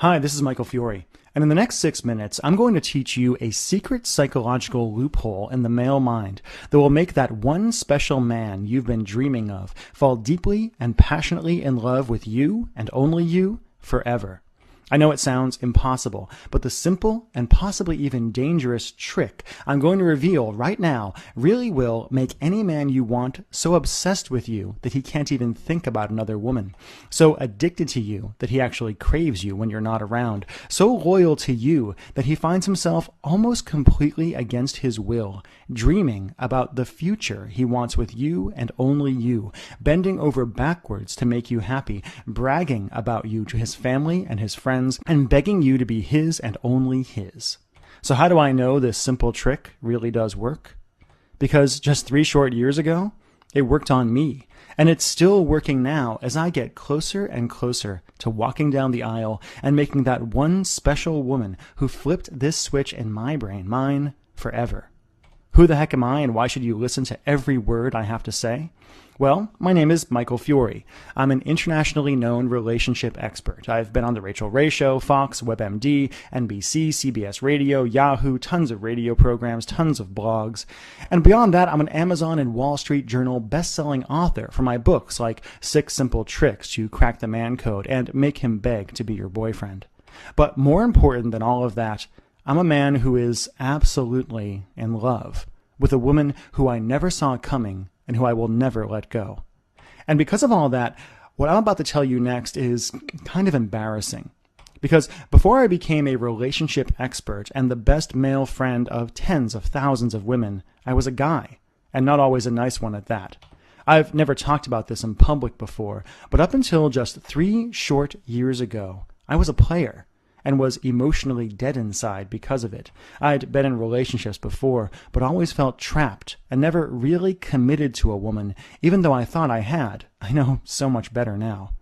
Hi, this is Michael Fiore, and in the next 6 minutes, I'm going to teach you a secret psychological loophole in the male mind that will make that one special man you've been dreaming of fall deeply and passionately in love with you and only you forever. I know it sounds impossible, but the simple and possibly even dangerous trick I'm going to reveal right now really will make any man you want so obsessed with you that he can't even think about another woman, so addicted to you that he actually craves you when you're not around, so loyal to you that he finds himself almost completely against his will, dreaming about the future he wants with you and only you, bending over backwards to make you happy, bragging about you to his family and his friends, and begging you to be his and only his. So how do I know this simple trick really does work? Because just 3 short years ago, it worked on me, and it's still working now as I get closer and closer to walking down the aisle and making that one special woman who flipped this switch in my brain mine forever. Who the heck am I, and why should you listen to every word I have to say? Well, my name is Michael Fiore. I'm an internationally known relationship expert. I've been on The Rachel Ray Show, Fox, WebMD, NBC, CBS Radio, Yahoo, tons of radio programs, tons of blogs. And beyond that, I'm an Amazon and Wall Street Journal best-selling author for my books like 6 Simple Tricks to Crack the Man Code and Make Him Beg to Be Your Boyfriend. But more important than all of that, I'm a man who is absolutely in love with a woman who I never saw coming and who I will never let go. And because of all that, what I'm about to tell you next is kind of embarrassing. Because before I became a relationship expert and the best male friend of tens of thousands of women, I was a guy, and not always a nice one at that. I've never talked about this in public before, but up until just 3 short years ago, I was a player and was emotionally dead inside because of it. I'd been in relationships before, but always felt trapped and never really committed to a woman, even though I thought I had. I know so much better now.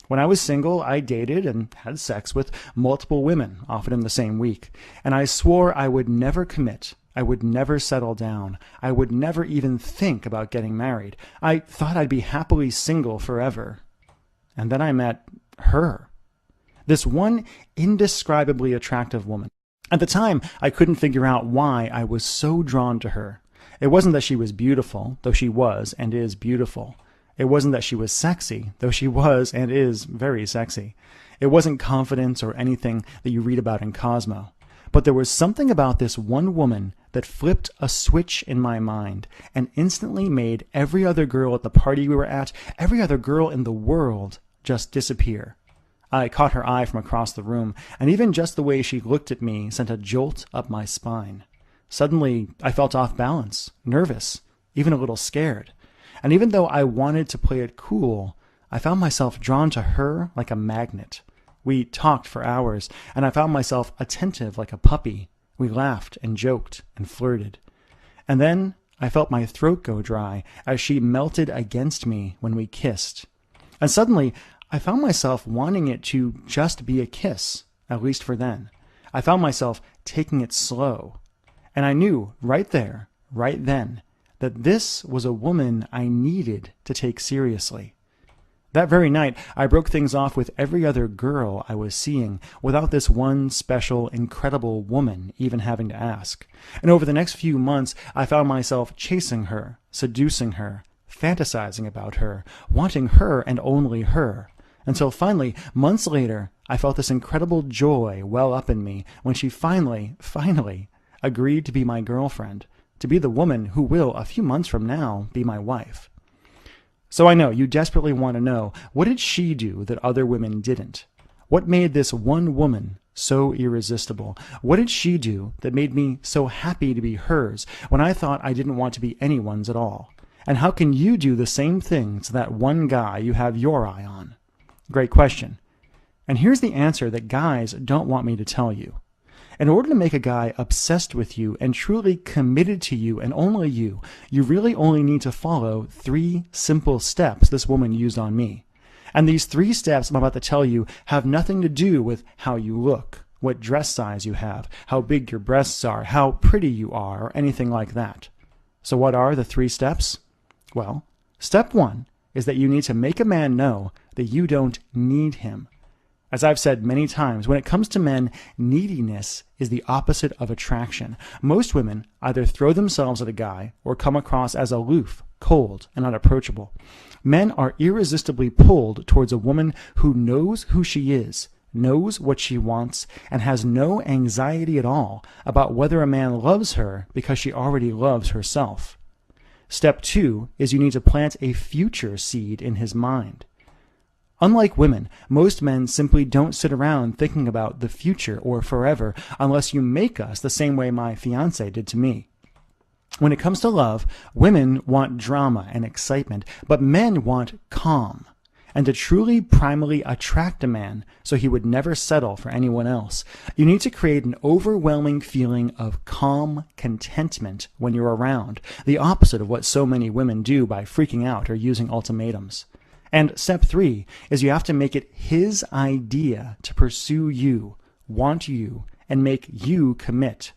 When I was single, I dated and had sex with multiple women, often in the same week, and I swore I would never commit. I would never settle down. I would never even think about getting married. I thought I'd be happily single forever. And then I met her. This one indescribably attractive woman. At the time, I couldn't figure out why I was so drawn to her. It wasn't that she was beautiful, though she was and is beautiful. It wasn't that she was sexy, though she was and is very sexy. It wasn't confidence or anything that you read about in Cosmo. But there was something about this one woman that flipped a switch in my mind and instantly made every other girl at the party we were at, every other girl in the world, just disappear. I caught her eye from across the room, and even just the way she looked at me sent a jolt up my spine. Suddenly, I felt off balance, nervous, even a little scared. And even though I wanted to play it cool, I found myself drawn to her like a magnet. We talked for hours, and I found myself attentive like a puppy. We laughed and joked and flirted. And then I felt my throat go dry as she melted against me when we kissed. And suddenly, I found myself wanting it to just be a kiss, at least for then. I found myself taking it slow. And I knew right there, right then, that this was a woman I needed to take seriously. That very night, I broke things off with every other girl I was seeing without this one special, incredible woman even having to ask. And over the next few months, I found myself chasing her, seducing her, fantasizing about her, wanting her and only her. Until finally, months later, I felt this incredible joy well up in me when she finally agreed to be my girlfriend, to be the woman who will, a few months from now, be my wife. So I know you desperately want to know, what did she do that other women didn't? What made this one woman so irresistible? What did she do that made me so happy to be hers when I thought I didn't want to be anyone's at all? And how can you do the same thing to that one guy you have your eye on? Great question. And here's the answer that guys don't want me to tell you. In order to make a guy obsessed with you and truly committed to you and only you really only need to follow 3 simple steps this woman used on me. And these 3 steps I'm about to tell you have nothing to do with how you look, what dress size you have, how big your breasts are, how pretty you are, or anything like that. So what are the 3 steps? Well, step 1 is that you need to make a man know that you don't need him. As I've said many times, when it comes to men, neediness is the opposite of attraction. Most women either throw themselves at a guy or come across as aloof, cold, and unapproachable. Men are irresistibly pulled towards a woman who knows who she is, knows what she wants, and has no anxiety at all about whether a man loves her because she already loves herself. Step 2 is you need to plant a future seed in his mind. Unlike women, most men simply don't sit around thinking about the future or forever unless you make us the same way my fiancé did to me. When it comes to love, women want drama and excitement, but men want calm. And to truly primally attract a man so he would never settle for anyone else, you need to create an overwhelming feeling of calm contentment when you're around, the opposite of what so many women do by freaking out or using ultimatums. And step 3 is you have to make it his idea to pursue you, want you, and make you commit.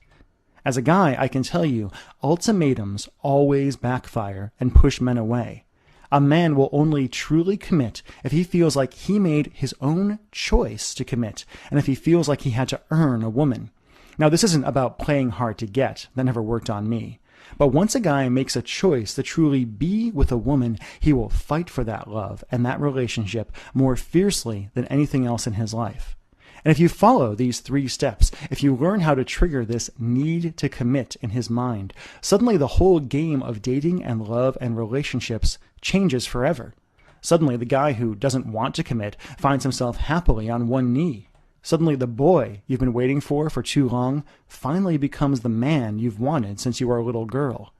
As a guy, I can tell you, ultimatums always backfire and push men away. A man will only truly commit if he feels like he made his own choice to commit, and if he feels like he had to earn a woman. Now, this isn't about playing hard to get. That never worked on me. But once a guy makes a choice to truly be with a woman, he will fight for that love and that relationship more fiercely than anything else in his life. And if you follow these 3 steps, if you learn how to trigger this need to commit in his mind, suddenly the whole game of dating and love and relationships changes forever. Suddenly the guy who doesn't want to commit finds himself happily on one knee. Suddenly the boy you've been waiting for too long finally becomes the man you've wanted since you were a little girl.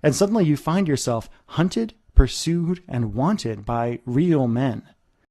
And suddenly you find yourself hunted, pursued, and wanted by real men.